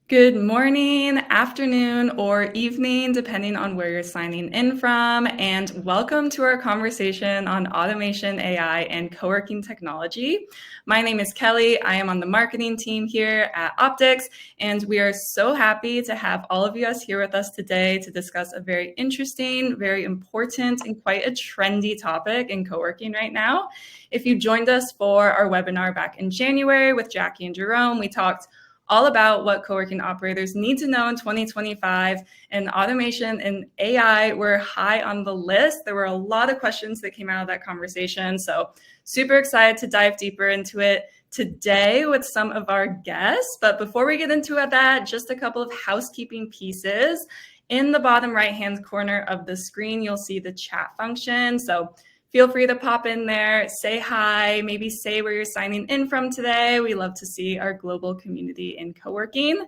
Good morning, afternoon, or evening, depending on where you're signing in from, and welcome to our conversation on automation, AI, and co-working technology. My name is Kelly. I am on the marketing team here at Optix, and we are so happy to have all of you guys here with us today to discuss a very interesting, very important, and quite a trendy topic in co-working right now. If you joined us for our webinar back in January with Jackie and Jerome, we talked all about what co-working operators need to know in 2025, and automation and AI were high on the list. There were a lot of questions that came out of that conversation. So super excited to dive deeper into it today with some of our guests. But before we get into that, just a couple of housekeeping pieces. In the bottom right-hand corner of the screen, you'll see the chat function. So feel free to pop in there, say hi, maybe say where you're signing in from today. We love to see our global community in co-working.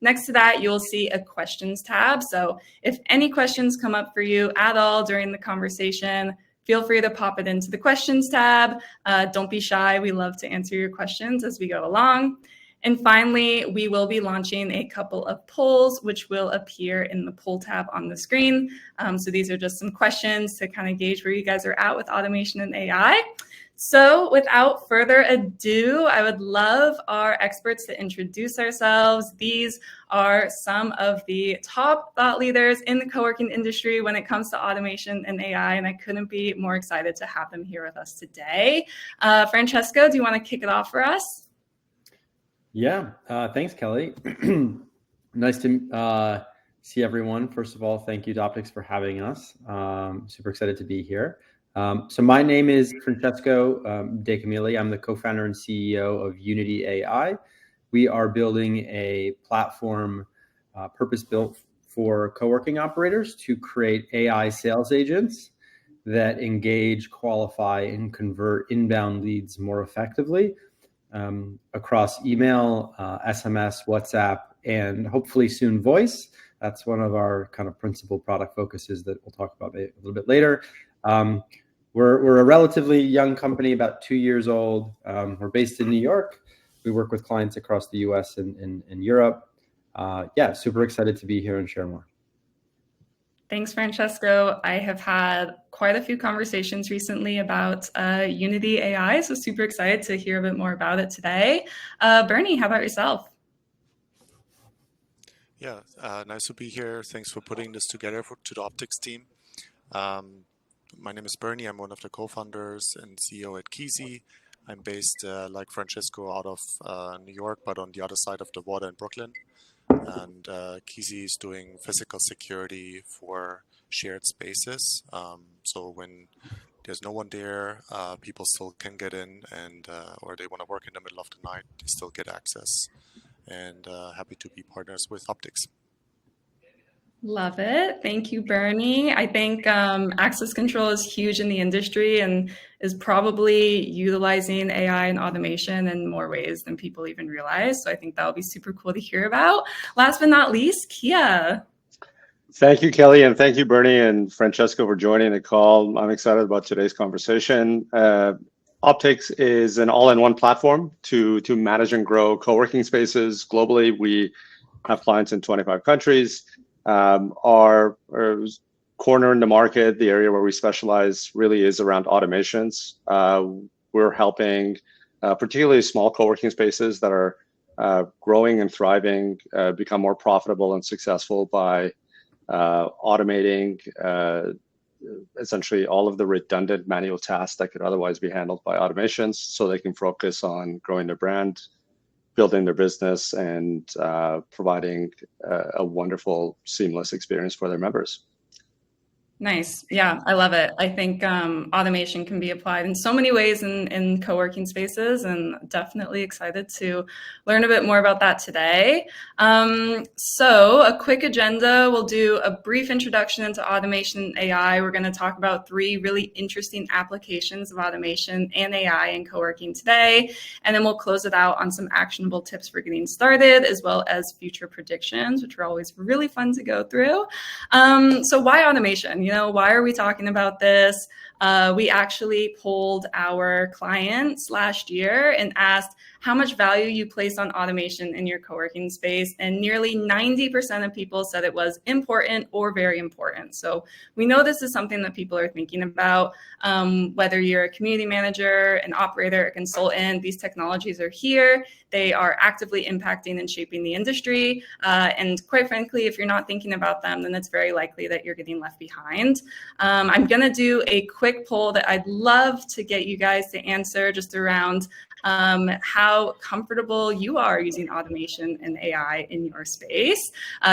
Next to that, you'll see a questions tab. So if any questions come up for you at all during the conversation, feel free to pop it into the questions tab. Don't be shy. We love to answer your questions as we go along. And finally, we will be launching a couple of polls, which will appear in the poll tab on the screen. So these are just some questions to kind of gauge where you guys are at with automation and AI. So without further ado, I would love our experts to introduce ourselves. These are some of the top thought leaders in the co-working industry when it comes to automation and AI, and I couldn't be more excited to have them here with us today. Francesco, do you want to kick it off for us? Yeah, thanks, Kelly. Nice to see everyone. First of all, thank you to Optix for having us. Super excited to be here. So my name is Francesco Decamilli. I'm the co-founder and CEO of Uniti AI. We are building a platform purpose-built for co-working operators to create AI sales agents that engage, qualify, and convert inbound leads more effectively across email, SMS, WhatsApp, and hopefully soon voice. That's one of our kind of principal product focuses that we'll talk about a little bit later. We're a relatively young company, about 2 years old. We're based in New York. We work with clients across the US and Europe. Yeah, super excited to be here and share more. Thanks, Francesco. I have had quite a few conversations recently about Uniti AI, so super excited to hear a bit more about it today. Bernie, how about yourself? Yeah, nice to be here. Thanks for putting this together to the Optix team. My name is Bernie. I'm one of the co-founders and CEO at Kisi. I'm based, like Francesco, out of New York, but on the other side of the water in Brooklyn. And Kisi is doing physical security for shared spaces. So when there's no one there, people still can get in, and or they want to work in the middle of the night, they still get access. And happy to be partners with Optix. Love it. Thank you, Bernie. I think access control is huge in the industry and is probably utilizing AI and automation in more ways than people even realize. So I think that'll be super cool to hear about. Last but not least, Kia. Thank you, Kelly, and thank you, Bernie and Francesco, for joining the call. I'm excited about today's conversation. Optix is an all-in-one platform to manage and grow co-working spaces globally. We have clients in 25 countries. Our corner in the market, the area where we specialize, really is around automations. We're helping particularly small co-working spaces that are growing and thriving become more profitable and successful by automating essentially all of the redundant manual tasks that could otherwise be handled by automations, so they can focus on growing their brand, building their business, and providing a wonderful, seamless experience for their members. Nice. Yeah, I love it. I think automation can be applied in so many ways in co-working spaces, and definitely excited to learn a bit more about that today. So a quick agenda. We'll do a brief introduction into automation and AI. We're going to talk about 3 really interesting applications of automation and AI in co-working today. And then we'll close it out on some actionable tips for getting started, as well as future predictions, which are always really fun to go through. So why automation? Why are we talking about this? We actually polled our clients last year and asked how much value you place on automation in your co-working space, and nearly 90% of people said it was important or very important. So we know this is something that people are thinking about. Whether you're a community manager, an operator, a consultant, these technologies are here. They are actively impacting and shaping the industry. And quite frankly, if you're not thinking about them, then it's very likely that you're getting left behind. I'm going to do a quick poll that I'd love to get you guys to answer, just around how comfortable you are using automation and AI in your space.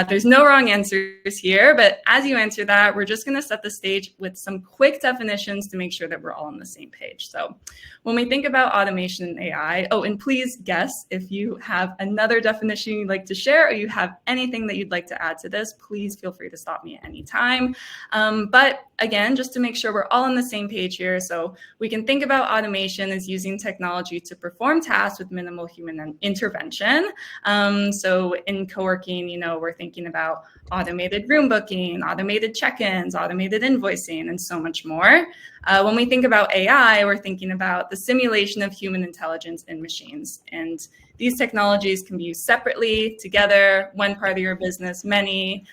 There's no wrong answers here, but as you answer that, we're just going to set the stage with some quick definitions to make sure that we're all on the same page. So when we think about automation and AI, oh, and please guess if you have another definition you'd like to share, or you have anything that you'd like to add to this, please feel free to stop me at any time. But again, just to make sure we're all on the same page here, so we can think about automation as using technology to perform tasks with minimal human intervention. So in co-working, we're thinking about automated room booking, automated check-ins, automated invoicing, and so much more. When we think about AI, we're thinking about the simulation of human intelligence in machines. And these technologies can be used separately, together, one part of your business, many.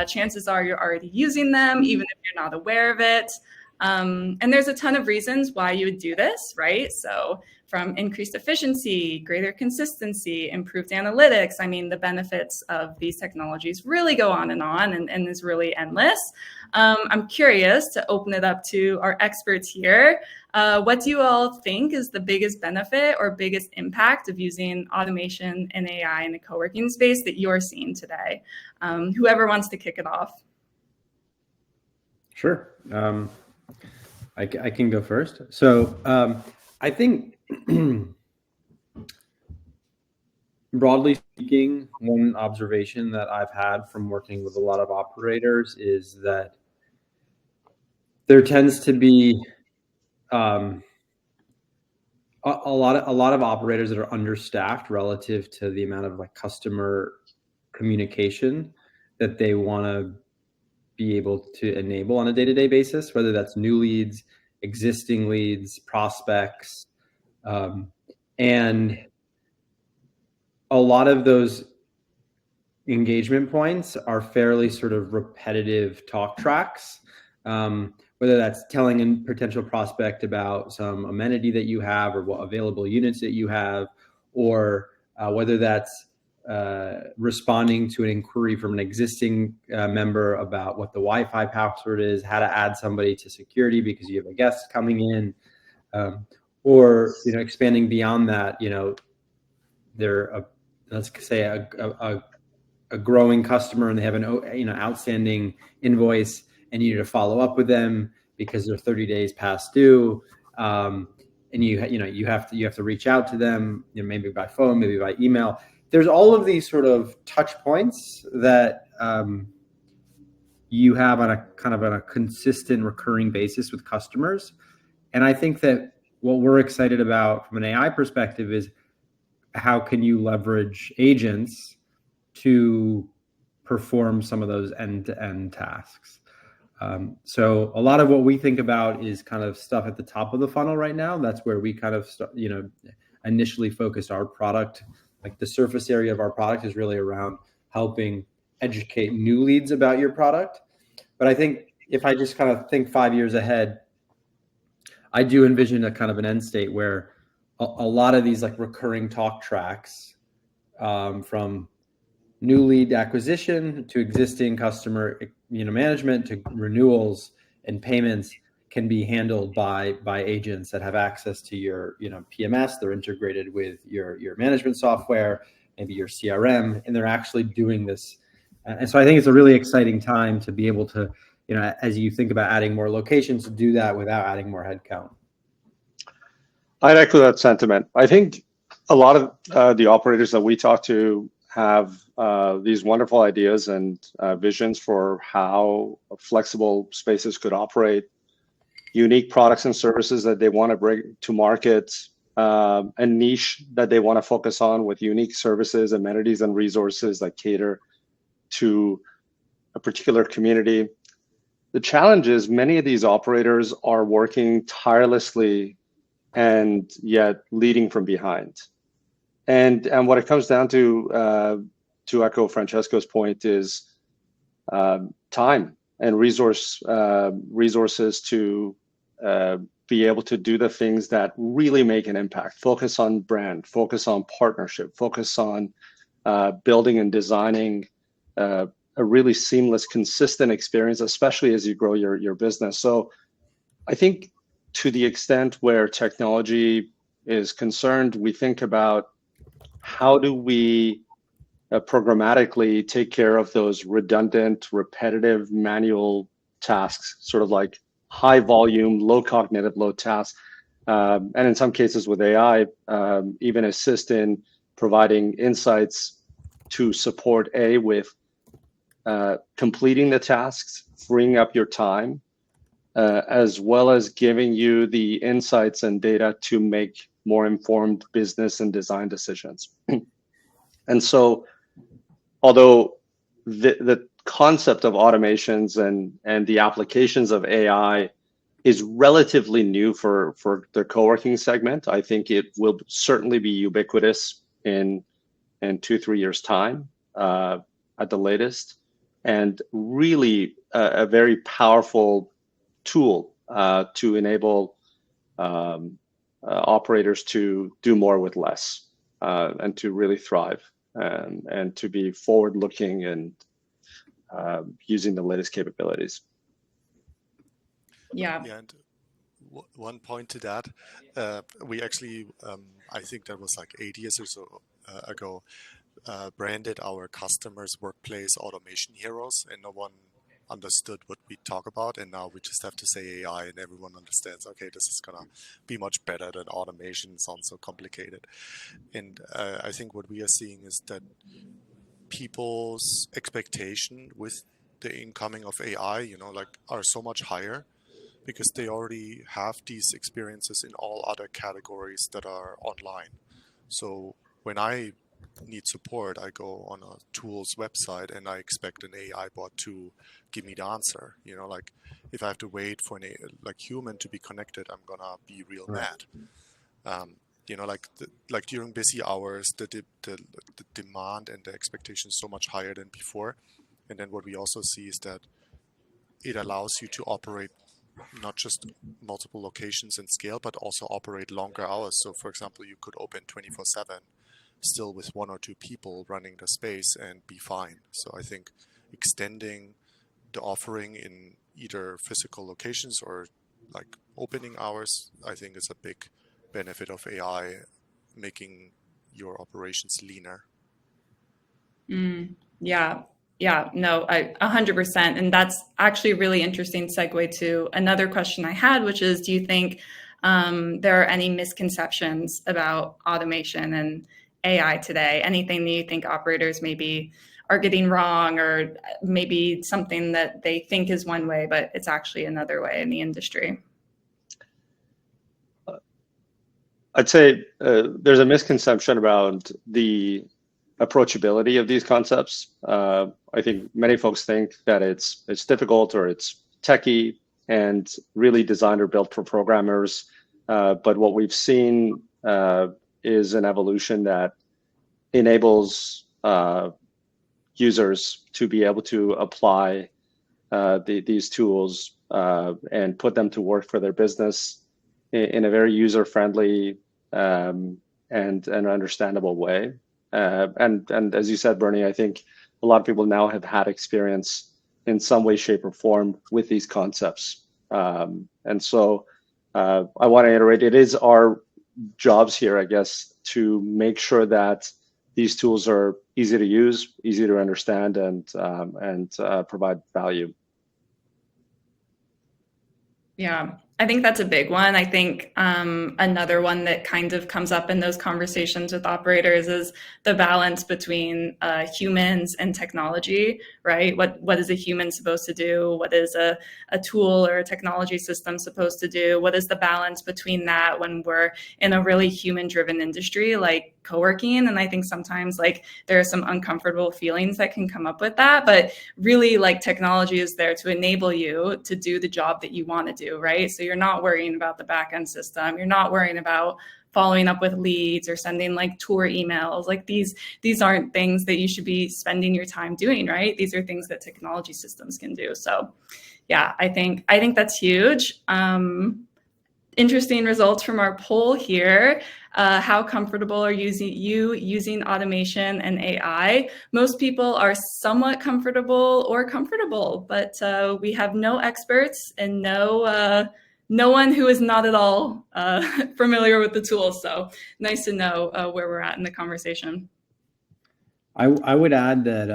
Chances are you're already using them, even if you're not aware of it. And there's a ton of reasons why you would do this, right? So from increased efficiency, greater consistency, improved analytics. I mean, the benefits of these technologies really go on and is really endless. I'm curious to open it up to our experts here. What do you all think is the biggest benefit or biggest impact of using automation and AI in the co-working space that you're seeing today? Whoever wants to kick it off. Sure. I can go first. So I think broadly speaking, one observation that I've had from working with a lot of operators is that there tends to be a lot of operators that are understaffed relative to the amount of customer communication that they want to be able to enable on a day-to-day basis, whether that's new leads, existing leads, prospects. And a lot of those engagement points are fairly sort of repetitive talk tracks, whether that's telling a potential prospect about some amenity that you have or what available units that you have, or whether that's responding to an inquiry from an existing member about what the Wi-Fi password is, how to add somebody to security because you have a guest coming in, or expanding beyond that. They're let's say a growing customer and they have an outstanding invoice and you need to follow up with them because they're 30 days past due, and you have to reach out to them, maybe by phone, maybe by email. There's all of these sort of touch points that you have on a consistent recurring basis with customers. And I think that what we're excited about from an AI perspective is how can you leverage agents to perform some of those end-to-end tasks. So a lot of what we think about is kind of stuff at the top of the funnel right now. That's where we kind of initially focused our product. Like the surface area of our product is really around helping educate new leads about your product. But I think if I just kind of think 5 years ahead, I do envision a kind of an end state where a lot of these recurring talk tracks, from new lead acquisition to existing customer management to renewals and payments, can be handled by agents that have access to your PMS. They're integrated with your management software, maybe your CRM, and they're actually doing this. And so I think it's a really exciting time to be able to, as you think about adding more locations, to do that without adding more headcount. I'd echo that sentiment. I think a lot of the operators that we talk to have these wonderful ideas and visions for how flexible spaces could operate, unique products and services that they want to bring to market, a niche that they want to focus on with unique services, amenities, and resources that cater to a particular community. the challenge is many of these operators are working tirelessly and yet leading from behind. And what it comes down to echo Francesco's point, is time and resources to be able to do the things that really make an impact. Focus on brand, focus on partnership, focus on building and designing a really seamless, consistent experience, especially as you grow your business. So I think to the extent where technology is concerned, we think about how do we programmatically take care of those redundant, repetitive, manual tasks, sort of like high volume, low cognitive load tasks. And in some cases with AI, even assist in providing insights to support with completing the tasks, freeing up your time, as well as giving you the insights and data to make more informed business and design decisions. And so, although the concept of automations and the applications of AI is relatively new for the co-working segment, I think it will certainly be ubiquitous in 2-3 years time at the latest, and really a very powerful tool to enable operators to do more with less, and to really thrive, and to be forward-looking and using the latest capabilities. Yeah. And one point to that, we actually, I think that was like 8 years or so ago, branded our customers workplace automation heroes, and no one understood what we talk about. And now we just have to say AI, and everyone understands, okay, this is gonna be much better than automation. It sounds so complicated. And I think what we are seeing is that people's expectation with the incoming of AI, like, are so much higher, because they already have these experiences in all other categories that are online. So when I need support, I go on a tool's website and I expect an AI bot to give me the answer. Like, if I have to wait for an human to be connected, I'm gonna be real mad. Like during busy hours, the demand and the expectation is so much higher than before. And then what we also see is that it allows you to operate not just multiple locations and scale, but also operate longer hours. So for example, you could open 24/7 still with 1 or 2 people running the space and be fine. So I think extending the offering in either physical locations or like opening hours, I think is a big benefit of AI, making your operations leaner. Yeah, no, 100%. And that's actually a really interesting segue to another question I had, which is, do you think there are any misconceptions about automation and AI today? Anything that you think operators maybe are getting wrong, or maybe something that they think is one way, but it's actually another way in the industry? I'd say there's a misconception about the approachability of these concepts. I think many folks think that it's difficult or it's techie and really designed or built for programmers. But what we've seen is an evolution that enables users to be able to apply these tools and put them to work for their business in a very user-friendly and an understandable way. And as you said, Bernie, I think a lot of people now have had experience in some way, shape, or form with these concepts. And so I want to iterate, it is our jobs here, I guess, to make sure that these tools are easy to use, easy to understand, and provide value. Yeah, I think that's a big one. I think another one that kind of comes up in those conversations with operators is the balance between humans and technology, right? What is a human supposed to do? What is a tool or a technology system supposed to do? What is the balance between that when we're in a really human-driven industry like co-working. And I think sometimes like there are some uncomfortable feelings that can come up with that, but really like technology is there to enable you to do the job that you want to do, right? So you're not worrying about the back end system. You're not worrying about following up with leads or sending like tour emails. Like these aren't things that you should be spending your time doing, right? These are things that technology systems can do. So yeah, I think that's huge. Interesting results from our poll here. How comfortable are you using automation and AI? Most people are somewhat comfortable or comfortable, but we have no experts and no one who is not at all familiar with the tool. So nice to know where we're at in the conversation. I would add that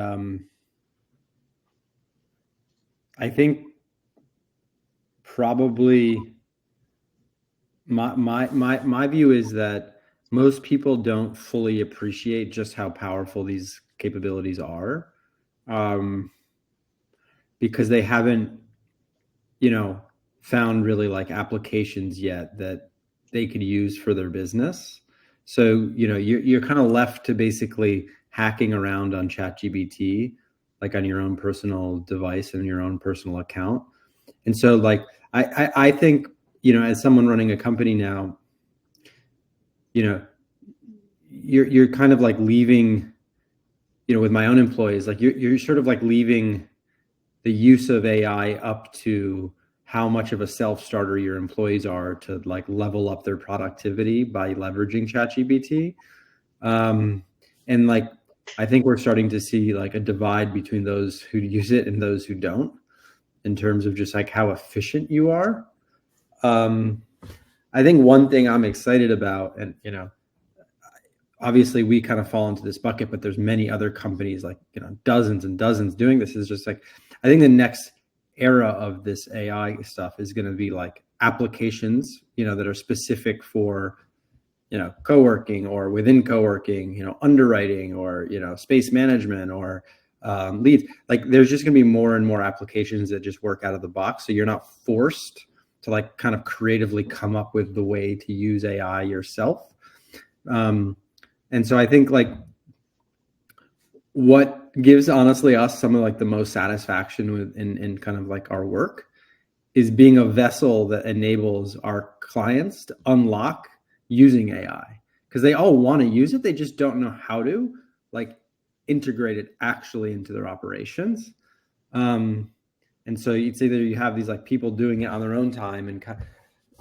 I think probably my view is that most people don't fully appreciate just how powerful these capabilities are, because they haven't, found really like applications yet that they could use for their business. So, you're kind of left to basically hacking around on ChatGPT, like on your own personal device and your own personal account. And so like, I think, as someone running a company now, you're kind of like leaving, with my own employees, like you're sort of like leaving the use of AI up to how much of a self-starter your employees are to like level up their productivity by leveraging ChatGPT. And like, I think we're starting to see like a divide between those who use it and those who don't, in terms of just like how efficient you are. I think one thing I'm excited about, and obviously we kind of fall into this bucket, but there's many other companies, like dozens and dozens doing this, is just like, I think the next era of this AI stuff is going to be like applications, that are specific for, co-working or within co-working, underwriting or, space management or leads. Like there's just going to be more and more applications that just work out of the box. So you're not forced to like kind of creatively come up with the way to use AI yourself. And so I think like what gives honestly us some of like the most satisfaction in kind of like our work is being a vessel that enables our clients to unlock using AI, because they all want to use it. They just don't know how to like integrate it actually into their operations. And so it's either you have these like people doing it on their own time and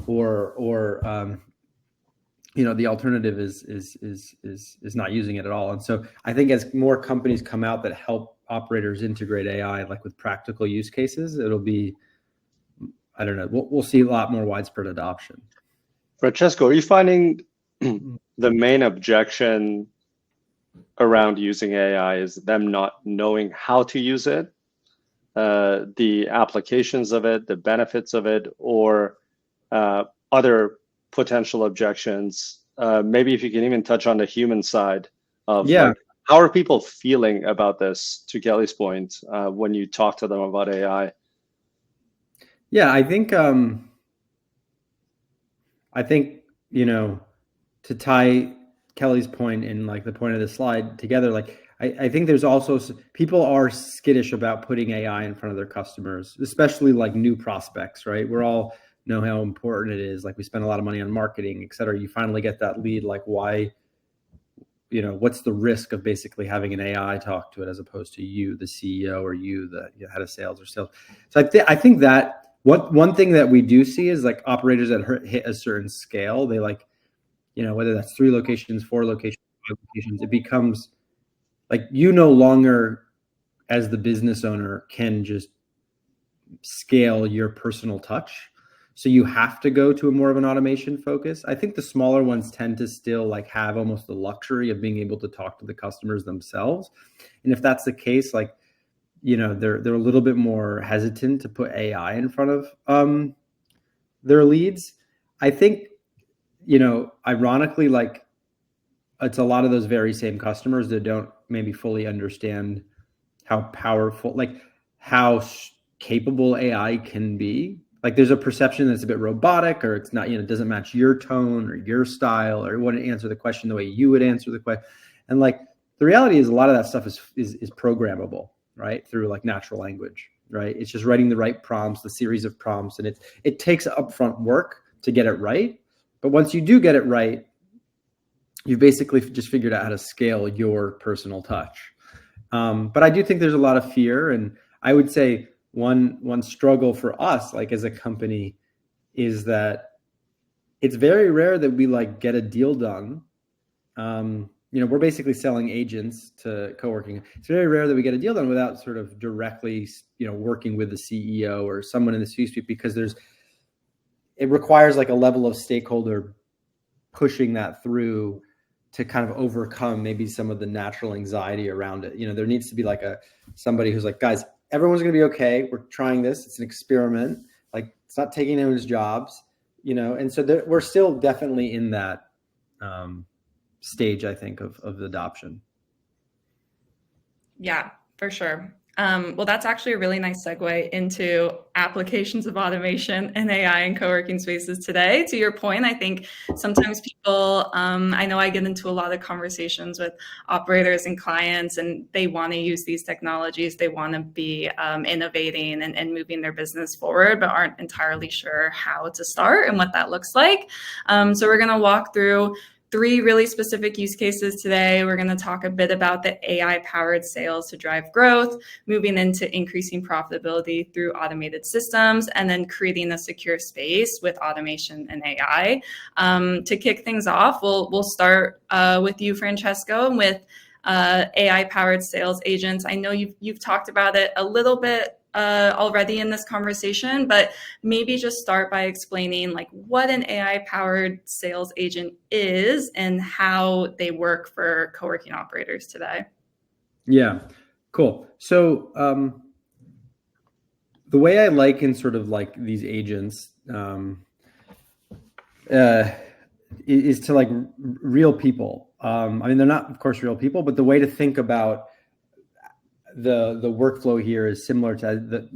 or the alternative is not using it at all. And so I think as more companies come out that help operators integrate AI like with practical use cases, it'll be, I don't know, we'll see a lot more widespread adoption. Francesco, are you finding the main objection around using AI is them not knowing how to use it, the applications of it, the benefits of it, or other potential objections? Maybe if you can even touch on the human side of like, how are people feeling about this, to Kelly's point, when you talk to them about AI? Yeah, I think to tie Kelly's point and like the point of the slide together, like I think there's also people are skittish about putting AI in front of their customers, especially like new prospects, right? We're all know how important it is. Like we spend a lot of money on marketing, et cetera. You finally get that lead. Like why, what's the risk of basically having an AI talk to it as opposed to you, the CEO, or you, the head of sales or sales. So I think that one thing that we do see is like operators that hit a certain scale, they like, whether that's 3 locations, 4 locations, 5 locations, it becomes like you no longer as the business owner can just scale your personal touch. So you have to go to a more of an automation focus. I think the smaller ones tend to still like have almost the luxury of being able to talk to the customers themselves. And if that's the case, like, they're a little bit more hesitant to put AI in front of their leads. I think, ironically, like it's a lot of those very same customers that don't maybe fully understand how powerful, like how capable AI can be. like there's a perception that's a bit robotic, or it's not, it doesn't match your tone or your style, or wouldn't answer the question the way you would answer the question. And like the reality is a lot of that stuff is programmable, right? Through like natural language, right? It's just writing the right prompts, the series of prompts, and it takes upfront work to get it right. But once you do get it right, you've basically just figured out how to scale your personal touch. But I do think there's a lot of fear, and I would say one struggle for us, like as a company, is that it's very rare that we like get a deal done. We're basically selling agents to co-working. It's very rare that we get a deal done without sort of directly, working with the CEO or someone in the C-suite, because it requires like a level of stakeholder pushing that through to kind of overcome maybe some of the natural anxiety around it. There needs to be like somebody who's like, guys, everyone's going to be okay. We're trying this. It's an experiment. Like, it's not taking anyone's jobs, and so we're still definitely in that stage, I think, of adoption. Yeah, for sure. Well, that's actually a really nice segue into applications of automation and AI in co-working spaces today. To your point, I think sometimes people, I know I get into a lot of conversations with operators and clients, and they want to use these technologies. They want to be innovating and moving their business forward, but aren't entirely sure how to start and what that looks like. So we're going to walk through 3 really specific use cases today. We're going to talk a bit about the AI-powered sales to drive growth, moving into increasing profitability through automated systems, and then creating a secure space with automation and AI. To kick things off, we'll start with you, Francesco, and with AI-powered sales agents. I know you've talked about it a little bit already in this conversation, but maybe just start by explaining like what an AI-powered sales agent is and how they work for co-working operators today. Yeah, cool. So the way I liken sort of like these agents is to like real people. They're not, of course, real people, but the way to think about the workflow here is similar to the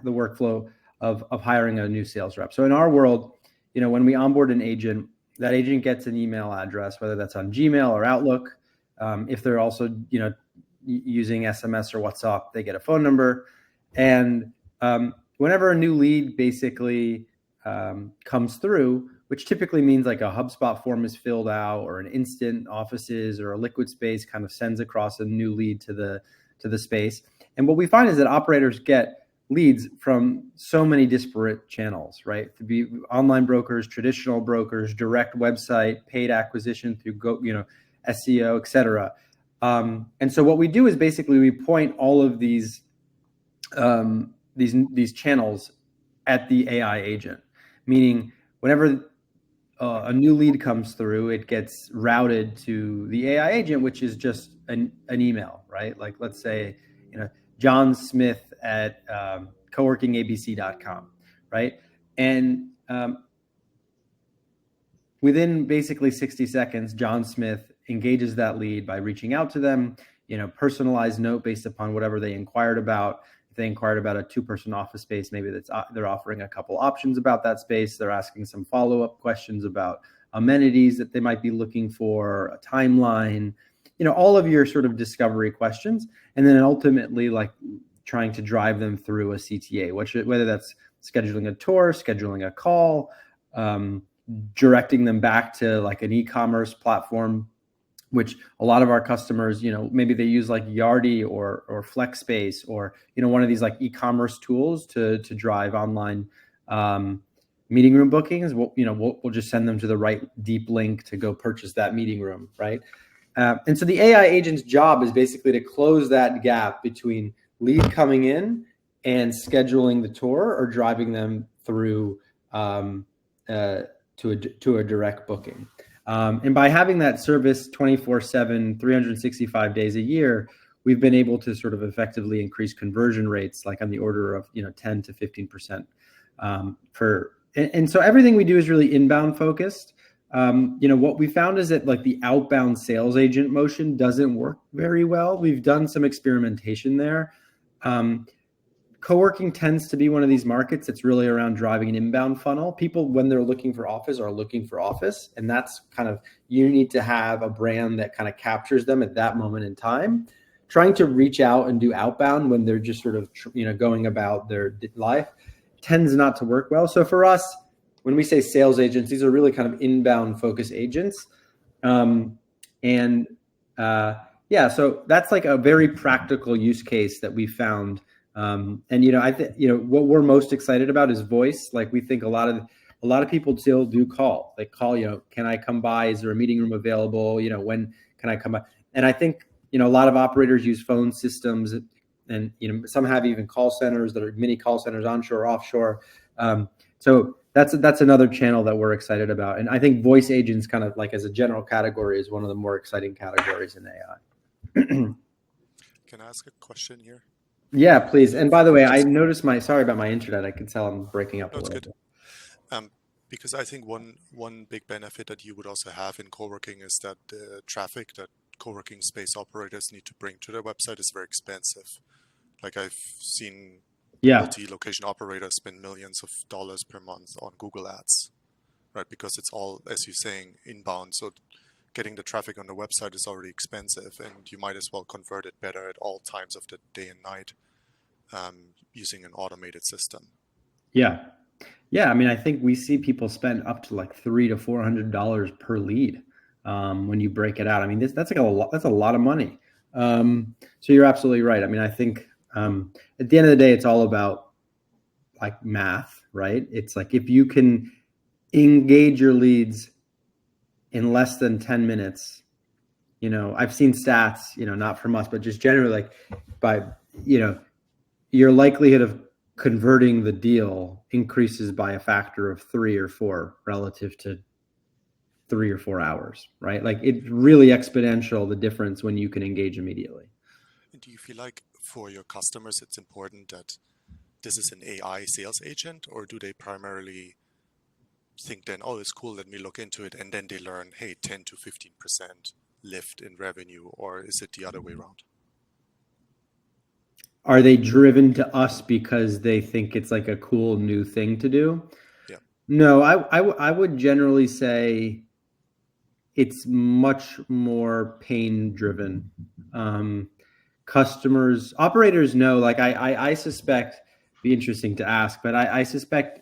workflow of hiring a new sales rep. So in our world, when we onboard an agent, that agent gets an email address, whether that's on Gmail or Outlook. If they're also using SMS or WhatsApp, they get a phone number. And whenever a new lead basically comes through, which typically means like a HubSpot form is filled out, or an Instant Offices or a Liquid Space kind of sends across a new lead to the space. And what we find is that operators get leads from so many disparate channels, right? To be online brokers, traditional brokers, direct website, paid acquisition through SEO, et cetera. And so what we do is basically we point all of these channels at the AI agent, meaning whenever a new lead comes through, it gets routed to the AI agent, which is just an email, right? Like, let's say, John Smith at coworkingabc.com, right? And within basically 60 seconds, John Smith engages that lead by reaching out to them, personalized note based upon whatever they inquired about. If they inquired about a 2-person office space, maybe they're offering a couple options about that space. They're asking some follow-up questions about amenities that they might be looking for, a timeline, all of your sort of discovery questions, and then ultimately like trying to drive them through a CTA, whether that's scheduling a tour, scheduling a call, directing them back to like an e-commerce platform, which a lot of our customers, maybe they use like Yardi or FlexSpace or, one of these like e-commerce tools to drive online meeting room bookings. We'll just send them to the right deep link to go purchase that meeting room, right? And so the AI agent's job is basically to close that gap between lead coming in and scheduling the tour or driving them through to a direct booking. And by having that service 24/7, 365 days a year, we've been able to sort of effectively increase conversion rates, like on the order of 10 to 15%. And so everything we do is really inbound focused. What we found is that like the outbound sales agent motion doesn't work very well. We've done some experimentation there. co-working tends to be one of these markets that's really around driving an inbound funnel. People, when they're looking for office, are looking for office. And that's kind of, you need to have a brand that kind of captures them at that moment in time. Trying to reach out and do outbound when they're just sort of, going about their life tends not to work well. So for us, when we say sales agents, these are really kind of inbound focus agents. So that's like a very practical use case that we found. I think, what we're most excited about is voice. Like, we think a lot of people still do call. They call, can I come by? Is there a meeting room available? When can I come by? And I think, a lot of operators use phone systems, and, some have even call centers that are mini call centers, onshore, offshore. So that's another channel that we're excited about. And I think voice agents, kind of like as a general category, is one of the more exciting categories in AI. Can I ask a question here? Yeah, please. And by the way, I noticed sorry about my internet. I can tell I'm breaking up a little bit. Because I think one big benefit that you would also have in co-working is that the traffic that co-working space operators need to bring to their website is very expensive. Like, I've seen multi-location operators spend millions of dollars per month on Google ads, right? Because it's all, as you're saying, inbound. So getting the traffic on the website is already expensive, and you might as well convert it better at all times of the day and night using an automated system. Yeah. I mean, I think we see people spend up to like $300 to $400 per lead when you break it out. I mean, that's a lot of money. So you're absolutely right. I mean, I think at the end of the day, it's all about like math, right? It's like, if you can engage your leads in less than 10 minutes, I've seen stats, not from us, but just generally, like, by, your likelihood of converting the deal increases by a factor of 3 or 4 relative to 3 or 4 hours, right? Like, it's really exponential, the difference when you can engage immediately. And do you feel like for your customers, it's important that this is an AI sales agent, or do they primarily think then, oh, it's cool, let me look into it, and then they learn, hey, 10 to 15% lift in revenue, or is it the other way around? Are they driven to us because they think it's like a cool new thing to do? Yeah. No, I would generally say it's much more pain driven. Operators know, like, I suspect, be interesting to ask, but I suspect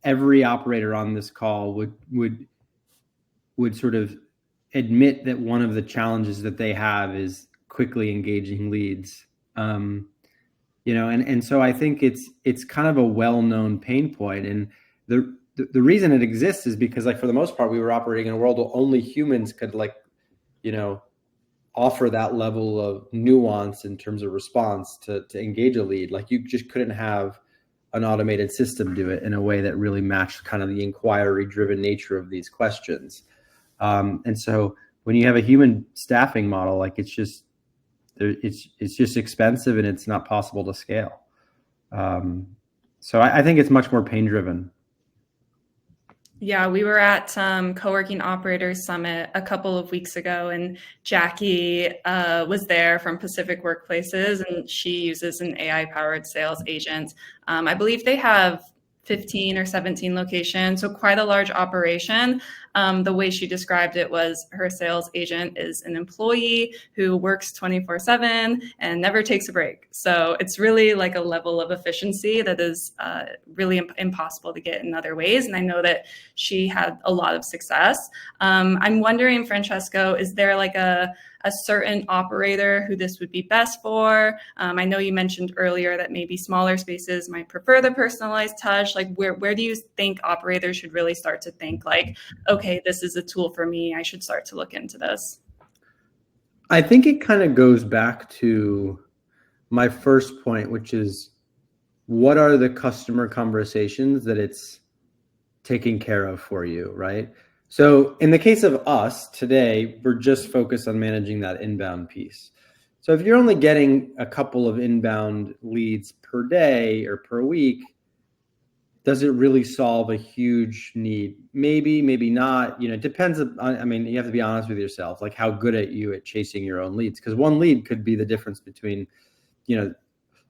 every operator on this call would sort of admit that one of the challenges that they have is quickly engaging leads. And so I think it's kind of a well-known pain point. And the reason it exists is because, like, for the most part, we were operating in a world where only humans could, like, offer that level of nuance in terms of response to engage a lead. Like, you just couldn't have an automated system do it in a way that really matched kind of the inquiry-driven nature of these questions. And so when you have a human staffing model, like, it's just expensive and it's not possible to scale. So I think it's much more pain driven. Yeah, we were at Co-working Operators Summit a couple of weeks ago, and Jackie was there from Pacific Workplaces, and she uses an AI-powered sales agent. I believe they have 15 or 17 locations, so quite a large operation. The way she described it was her sales agent is an employee who works 24/7 and never takes a break. So it's really like a level of efficiency that is really impossible to get in other ways. And I know that she had a lot of success. I'm wondering, Francesco, is there like a certain operator who this would be best for? I know you mentioned earlier that maybe smaller spaces might prefer the personalized touch. Like, where do you think operators should really start to think like, okay, this is a tool for me, I should start to look into this? I think it kind of goes back to my first point, which is, what are the customer conversations that it's taking care of for you, right? So in the case of us today, we're just focused on managing that inbound piece. So if you're only getting a couple of inbound leads per day or per week, does it really solve a huge need? Maybe, maybe not. It depends on, I mean, you have to be honest with yourself, like, how good are you at chasing your own leads? Because one lead could be the difference between,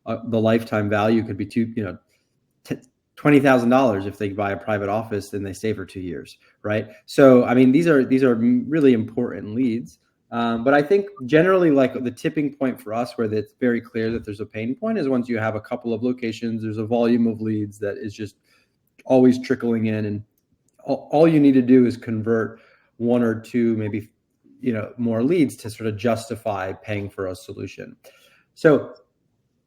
the lifetime value could be $20,000 if they buy a private office and they stay for 2 years, right? So I mean, these are really important leads. But I think generally, like, the tipping point for us where it's very clear that there's a pain point is once you have a couple of locations, there's a volume of leads that is just always trickling in, and all you need to do is convert one or two, maybe, more leads to sort of justify paying for a solution. So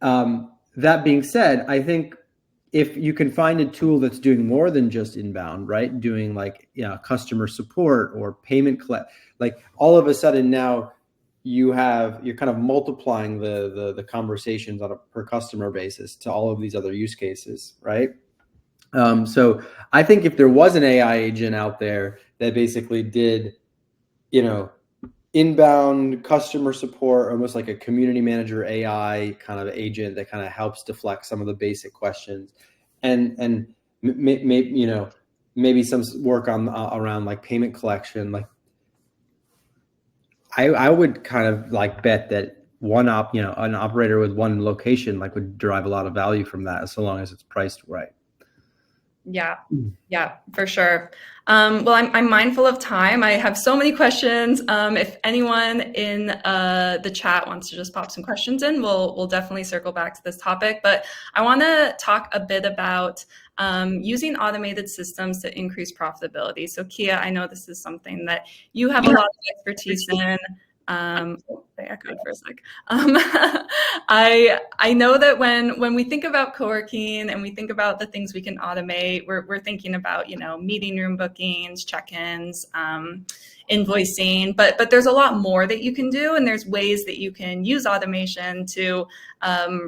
that being said, I think if you can find a tool that's doing more than just inbound, right? Doing like, customer support or payment collect, like all of a sudden now you're kind of multiplying the conversations on a per customer basis to all of these other use cases, right? So I think if there was an AI agent out there that basically did, inbound customer support, almost like a community manager AI kind of agent that kind of helps deflect some of the basic questions, and maybe some work on around like payment collection, like I would kind of like bet that an operator with one location like would derive a lot of value from that, so long as it's priced right. Yeah, for sure. Well, I'm mindful of time. I have so many questions. If anyone in the chat wants to just pop some questions in, we'll definitely circle back to this topic. But I want to talk a bit about using automated systems to increase profitability. So Kia, I know this is something that you have a lot of expertise in. I echoed for a sec. I know that when we think about co-working and we think about the things we can automate, we're thinking about, meeting room bookings, check-ins, invoicing, but there's a lot more that you can do, and there's ways that you can use automation to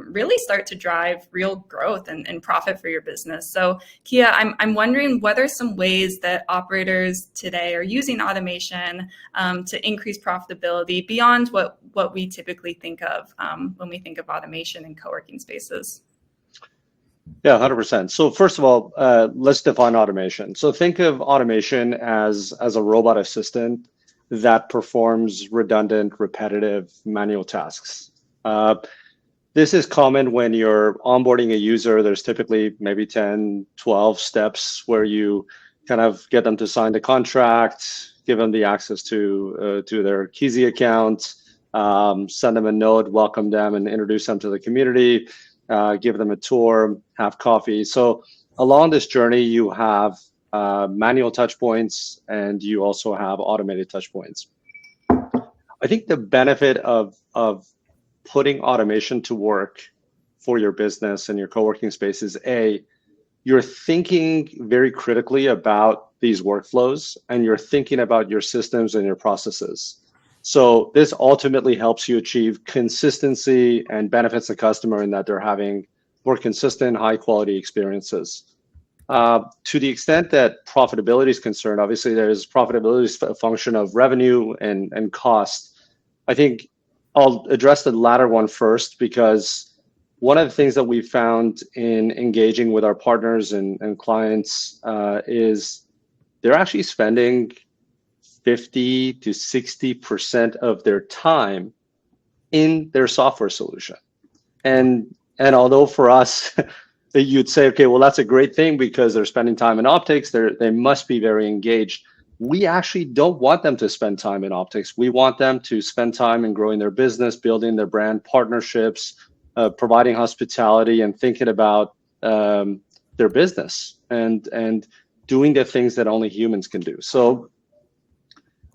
really start to drive real growth and profit for your business. So Kia, I'm wondering what are some ways that operators today are using automation to increase profitability beyond what we typically think of when we think of automation in co-working spaces? Yeah, 100%. So first of all, let's define automation. So think of automation as a robot assistant that performs redundant, repetitive, manual tasks. This is common when you're onboarding a user. There's typically maybe 10, 12 steps where you kind of get them to sign the contract, give them the access to their Kisi account, send them a note, welcome them, and introduce them to the community. Give them a tour, have coffee. So along this journey, you have manual touch points, and you also have automated touch points. I think the benefit of putting automation to work for your business and your co-working space is you're thinking very critically about these workflows, and you're thinking about your systems and your processes. So this ultimately helps you achieve consistency and benefits the customer in that they're having more consistent, high quality experiences. To the extent that profitability is concerned, obviously there's profitability is a function of revenue and cost. I think I'll address the latter one first, because one of the things that we found in engaging with our partners and clients is they're actually spending 50 to 60% of their time in their software solution. And although for us, you'd say, okay, well, that's a great thing because they're spending time in Optix, they must be very engaged. We actually don't want them to spend time in Optix. We want them to spend time in growing their business, building their brand partnerships, providing hospitality, and thinking about their business and doing the things that only humans can do. So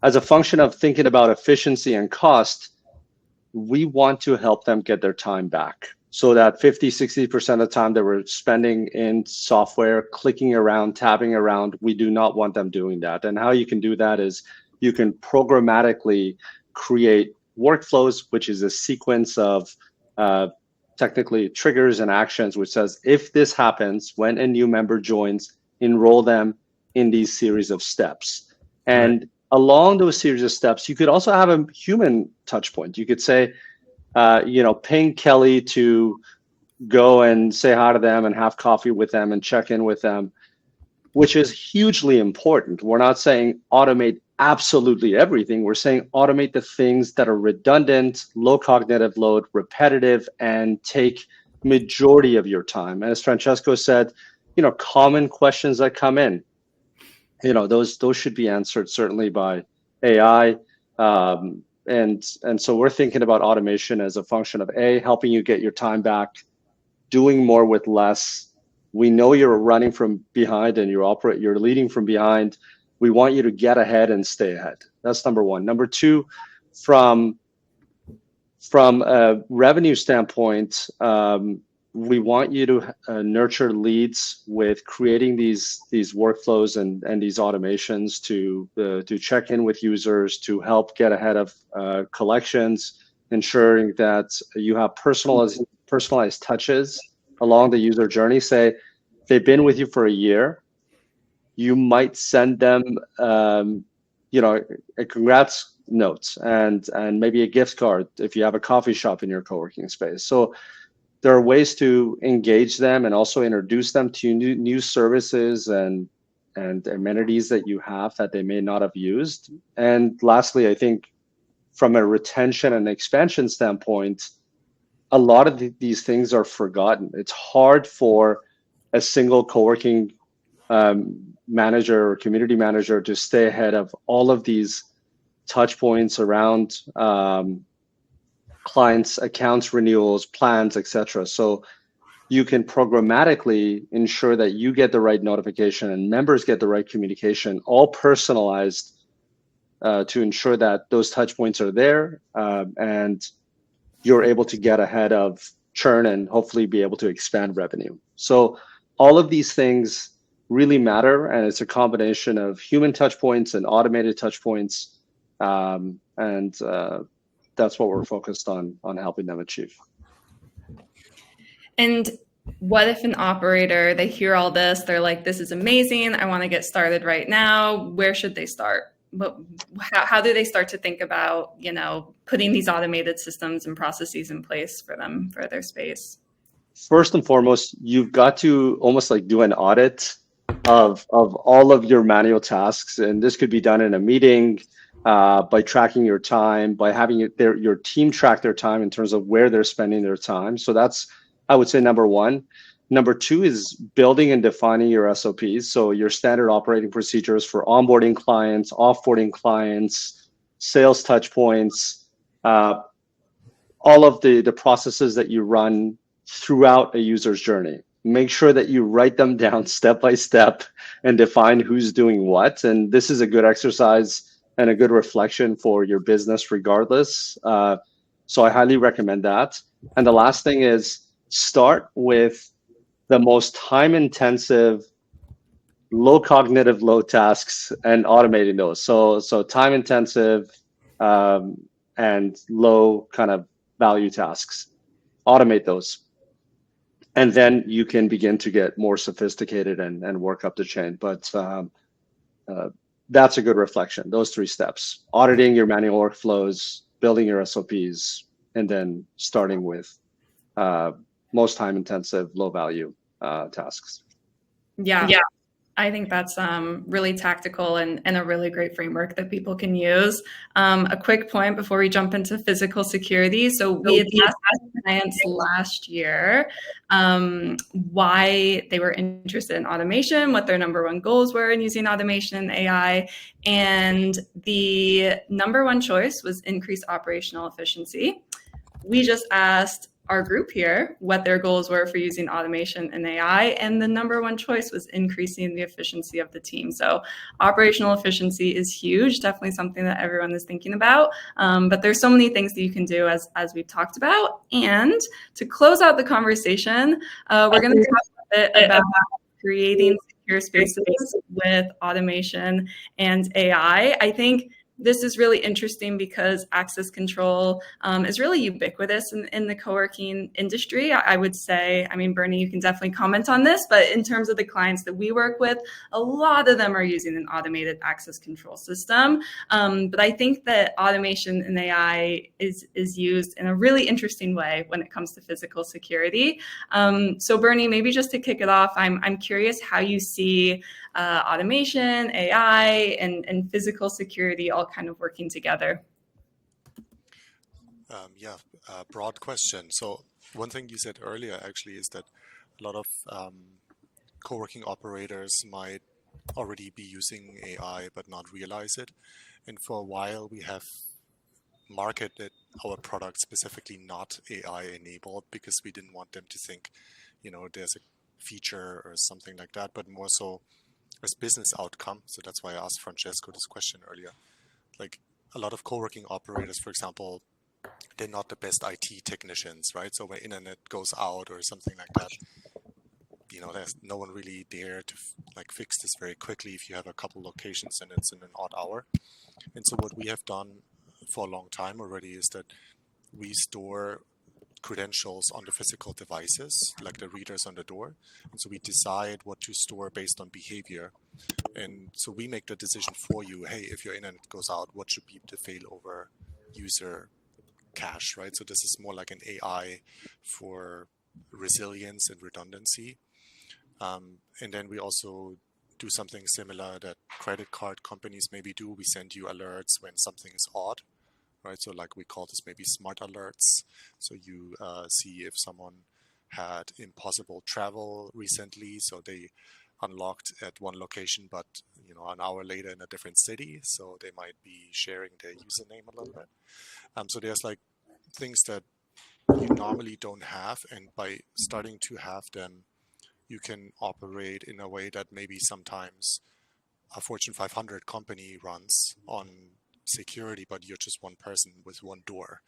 as a function of thinking about efficiency and cost, we want to help them get their time back. So that 50, 60% of the time that we're spending in software, clicking around, tabbing around, we do not want them doing that. And how you can do that is you can programmatically create workflows, which is a sequence of technically triggers and actions, which says, if this happens, when a new member joins, enroll them in these series of steps. And right. Along those series of steps, you could also have a human touch point. You could say, ping Kelly to go and say hi to them and have coffee with them and check in with them, which is hugely important. We're not saying automate absolutely everything. We're saying automate the things that are redundant, low cognitive load, repetitive, and take majority of your time. And as Francesco said, common questions that come in, those should be answered certainly by AI. And so we're thinking about automation as a function of helping you get your time back, doing more with less. We know you're running from behind and you're leading from behind. We want you to get ahead and stay ahead. That's number one. Number two, from a revenue standpoint, we want you to nurture leads with creating these workflows and these automations to check in with users, to help get ahead of collections, ensuring that you have personalized touches along the user journey. Say they've been with you for a year, you might send them a congrats note and maybe a gift card if you have a coffee shop in your co-working space. So there are ways to engage them and also introduce them to new services and amenities that you have that they may not have used. And lastly, I think from a retention and expansion standpoint, a lot of these things are forgotten. It's hard for a single co-working manager or community manager to stay ahead of all of these touch points around clients, accounts, renewals, plans, etc. So you can programmatically ensure that you get the right notification and members get the right communication, all personalized to ensure that those touch points are there and you're able to get ahead of churn and hopefully be able to expand revenue. So all of these things really matter, and it's a combination of human touch points and automated touch points, and that's what we're focused on helping them achieve. And what if an operator, they hear all this, they're like, this is amazing, I want to get started right now. Where should they start? How do they start to think about, putting these automated systems and processes in place for them, for their space? First and foremost, you've got to almost like do an audit of all of your manual tasks. And this could be done in a meeting, by tracking your time, by having your team track their time in terms of where they're spending their time. So that's, I would say, number one. Number two is building and defining your SOPs. So your standard operating procedures for onboarding clients, offboarding clients, sales touch points, all of the processes that you run throughout a user's journey. Make sure that you write them down step by step and define who's doing what. And this is a good exercise and a good reflection for your business regardless. So I highly recommend that. And the last thing is start with the most time-intensive, low cognitive load tasks and automating those. So time-intensive and low kind of value tasks. Automate those. And then you can begin to get more sophisticated and work up the chain. But that's a good reflection, those three steps: auditing your manual workflows, building your SOPs, and then starting with most time-intensive, low-value tasks. Yeah. I think that's really tactical and a really great framework that people can use. A quick point before we jump into physical security. So we had asked clients last year why they were interested in automation, what their number one goals were in using automation and AI. And the number one choice was increase operational efficiency. We just asked our group here what their goals were for using automation and AI, and the number one choice was increasing the efficiency of the team. So operational efficiency is huge, definitely something that everyone is thinking about, but there's so many things that you can do as we've talked about. And to close out the conversation, we're going to talk a bit about creating secure spaces with automation and AI. I think this is really interesting because access control is really ubiquitous in the co-working industry. I would say, I mean, Bernie, you can definitely comment on this, but in terms of the clients that we work with, a lot of them are using an automated access control system. But I think that automation and AI is used in a really interesting way when it comes to physical security. So Bernie, maybe just to kick it off, I'm curious how you see automation, AI, and physical security all kind of working together. Broad question. So one thing you said earlier actually is that a lot of co-working operators might already be using AI but not realize it. And for a while we have marketed our product specifically not AI enabled because we didn't want them to think, there's a feature or something like that, but more so as business outcome. So that's why I asked Francesco this question earlier. Like a lot of co-working operators, for example, they're not the best IT technicians, right? So when internet goes out or something like that, there's no one really there to fix this very quickly if you have a couple locations and it's in an odd hour. And so what we have done for a long time already is that we store credentials on the physical devices, like the readers on the door. And so we decide what to store based on behavior. And so we make the decision for you, hey, if your internet goes out, what should be the failover user cache, right? So this is more like an AI for resilience and redundancy. And then we also do something similar that credit card companies maybe do. We send you alerts when something is odd, right? So like we call this maybe smart alerts. So you see if someone had impossible travel recently, so they unlocked at one location, but an hour later in a different city. So they might be sharing their username a little bit. So there's like things that you normally don't have, and by starting to have them, you can operate in a way that maybe sometimes a Fortune 500 company runs on security, but you're just one person with one door.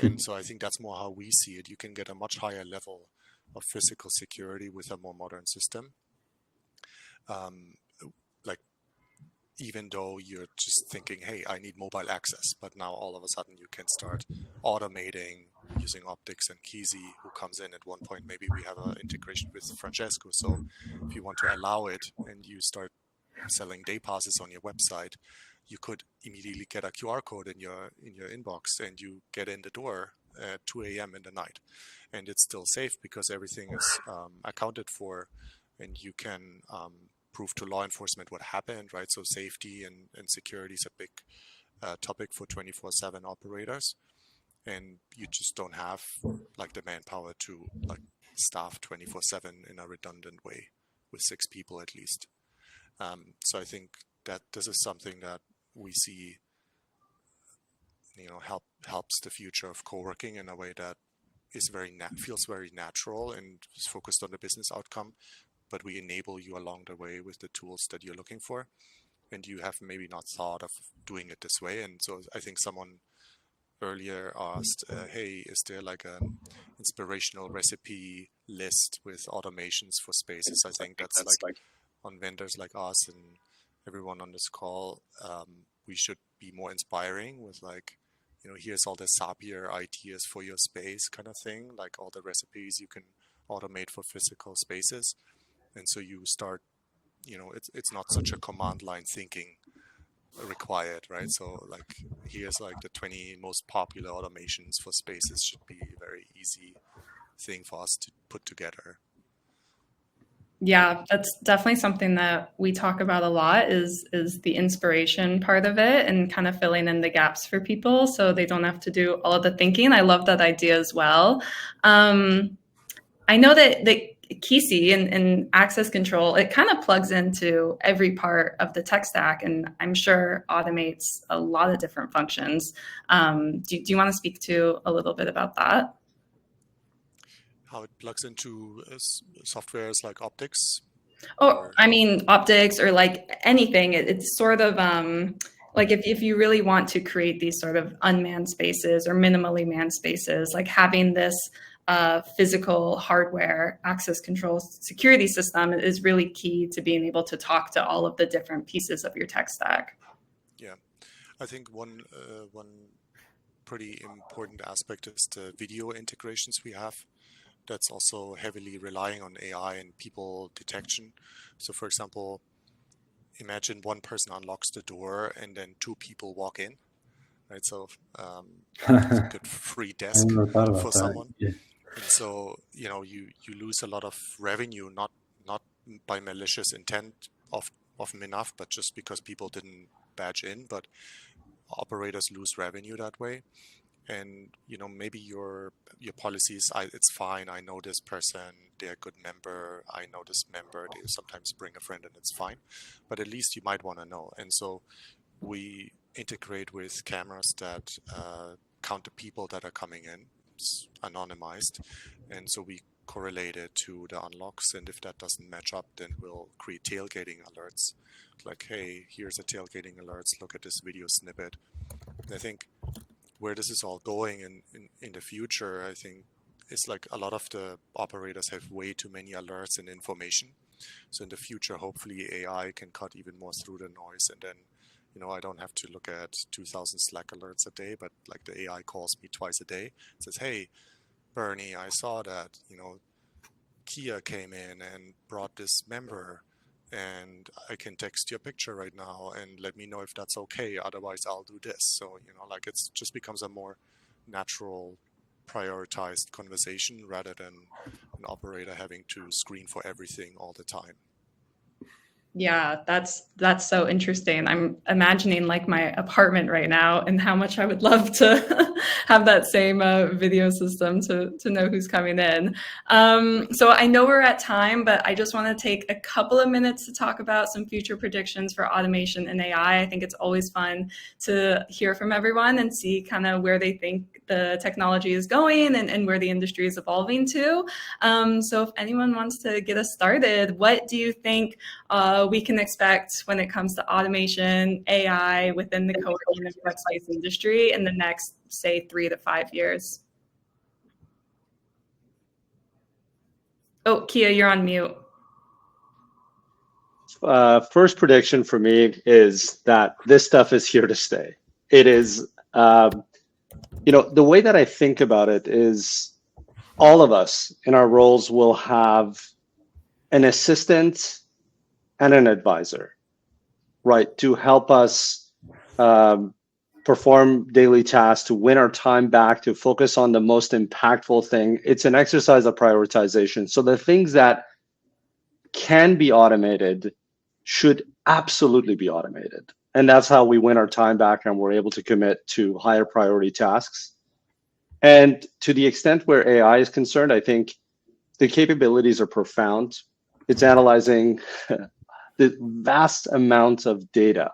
And so I think that's more how we see it. You can get a much higher level of physical security with a more modern system. Even though you're just thinking, hey, I need mobile access, but now all of a sudden you can start automating using Optix and Kisi, who comes in at one point. Maybe we have an integration with Francesco. So if you want to allow it and you start selling day passes on your website, you could immediately get a QR code in your inbox and you get in the door at 2 a.m. in the night. And it's still safe because everything is accounted for, and you can prove to law enforcement what happened, right? So safety and security is a big topic for 24/7 operators, and you just don't have the manpower to staff 24/7 in a redundant way with 6 people at least. So I think that this is something that we see, helps the future of co-working in a way that is feels very natural and is focused on the business outcome, but we enable you along the way with the tools that you're looking for, and you have maybe not thought of doing it this way. And so I think someone earlier asked, hey, is there an inspirational recipe list with automations for spaces? I think that's on vendors like us and everyone on this call, we should be more inspiring with here's all the Zapier ideas for your space kind of thing, all the recipes you can automate for physical spaces. And so you start, it's not such a command line thinking required, right? So here's the 20 most popular automations for spaces should be a very easy thing for us to put together. Yeah, that's definitely something that we talk about a lot is the inspiration part of it and kind of filling in the gaps for people so they don't have to do all of the thinking. I love that idea as well. I know that Kisi and access control, it kind of plugs into every part of the tech stack, and I'm sure automates a lot of different functions. Do you want to speak to a little bit about that? How it plugs into softwares like Optix? I mean, Optix or anything. It's sort of if you really want to create these sort of unmanned spaces or minimally manned spaces, having this physical hardware access control security system is really key to being able to talk to all of the different pieces of your tech stack. Yeah, I think one pretty important aspect is the video integrations we have. That's also heavily relying on AI and people detection. So for example, imagine one person unlocks the door and then 2 people walk in, right? So it's a good free desk for someone. Yeah. And so, you lose a lot of revenue, not by malicious intent often enough, but just because people didn't badge in, but operators lose revenue that way. and maybe your policies, it's fine. I know this person, they're a good member. I know this member, they sometimes bring a friend, and it's fine. But at least you might want to know. And so we integrate with cameras that count the people that are coming in. It's anonymized, and so we correlate it to the unlocks, and if that doesn't match up, then we'll create tailgating alerts, like, hey, here's a tailgating alerts, look at this video snippet. And I think where this is all going in the future, I think it's like a lot of the operators have way too many alerts and information. So in the future, hopefully AI can cut even more through the noise, and then I don't have to look at 2,000 Slack alerts a day, but like the AI calls me twice a day, says, hey, Bernie, I saw that, Kia came in and brought this member, and I can text you a picture right now and let me know if that's okay. Otherwise, I'll do this. So, like it just becomes a more natural, prioritized conversation rather than an operator having to screen for everything all the time. Yeah, that's so interesting. I'm imagining like my apartment right now and how much I would love to have that same video system to know who's coming in. So I know we're at time, but I just want to take a couple of minutes to talk about some future predictions for automation and AI. I think it's always fun to hear from everyone and see kind of where they think the technology is going and where the industry is evolving to. So if anyone wants to get us started, what do you think we can expect when it comes to automation, AI within the co-working and workspace industry in the next, say, 3 to 5 years? Oh, Kia, you're on mute. First prediction for me is that this stuff is here to stay. It is, the way that I think about it is all of us in our roles will have an assistant and an advisor, right, to help us perform daily tasks, to win our time back, to focus on the most impactful thing. It's an exercise of prioritization. So the things that can be automated should absolutely be automated. And that's how we win our time back and we're able to commit to higher priority tasks. And to the extent where AI is concerned, I think the capabilities are profound. It's analyzing the vast amounts of data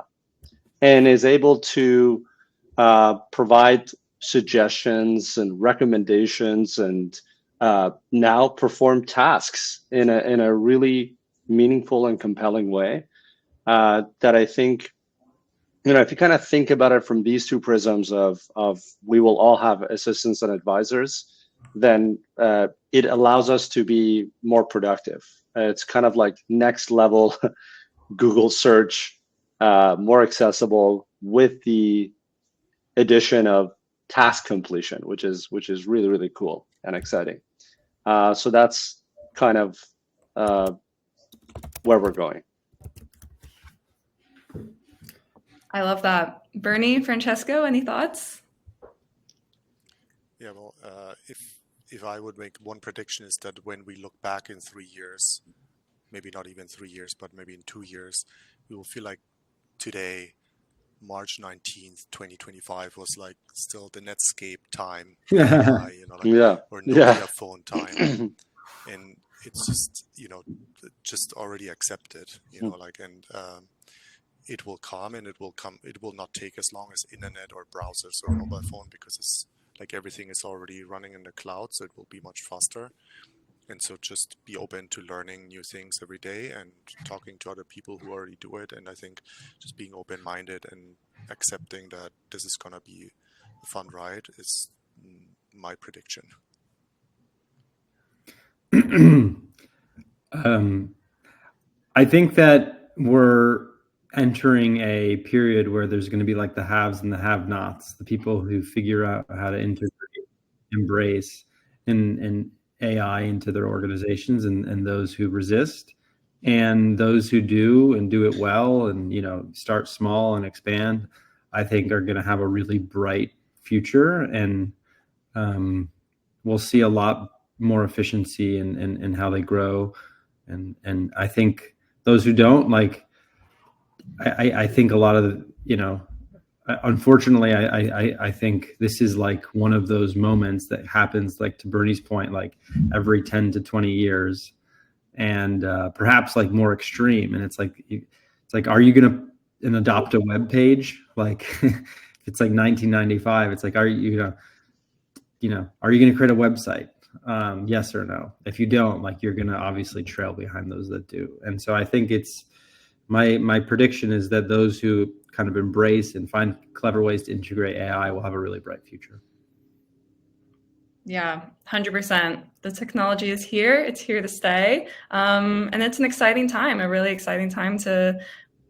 and is able to provide suggestions and recommendations and now perform tasks in a really meaningful and compelling way that I think, if you kind of think about it from these two prisms of we will all have assistants and advisors, then it allows us to be more productive. It's kind of like next level Google search, more accessible with the addition of task completion, which is really, really cool and exciting. So that's kind of where we're going. I love that. Bernie, Francesco, any thoughts? Yeah, well, if I would make one prediction, is that when we look back in 3 years, maybe not even 3 years, but maybe in 2 years, we will feel like today, March 19th, 2025 was like still the Netscape time, or Nokia phone time. And it's just, just already accepted, and it will come, and it will not take as long as internet or browsers or mobile phone, because it's like everything is already running in the cloud, so it will be much faster. And so just be open to learning new things every day and talking to other people who already do it. And I think just being open-minded and accepting that this is going to be a fun ride is my prediction. I think that we're entering a period where there's going to be like the haves and the have-nots, the people who figure out how to integrate, embrace, and AI into their organizations, and those who resist, and those who do and do it well, and start small and expand, I think are going to have a really bright future, and we'll see a lot more efficiency in how they grow, and I think those who don't, like, I think a lot of unfortunately, I think this is like one of those moments that happens, like to Bernie's point, like every 10 to 20 years, and perhaps like more extreme. And it's like, are you going to adopt a web page? Like it's like 1995. It's like, are you going to create a website? Yes or no? If you don't, like, you're going to obviously trail behind those that do. And so I think it's my prediction is that those who kind of embrace and find clever ways to integrate AI will have a really bright future. Yeah, 100%. The technology is here. It's here to stay. And it's an exciting time, a really exciting time to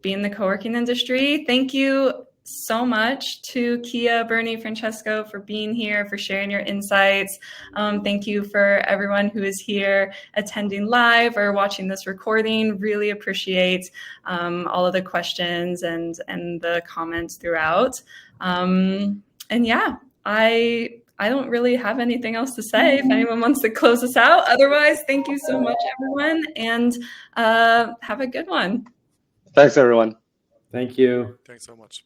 be in the co-working industry. Thank you so much to Kia, Bernie, Francesco for being here, for sharing your insights. Thank you for everyone who is here attending live or watching this recording. Really appreciate all of the questions and the comments throughout. And yeah, I don't really have anything else to say if anyone wants to close us out. Otherwise, thank you so much, everyone, and have a good one. Thanks, everyone. Thank you. Thanks so much.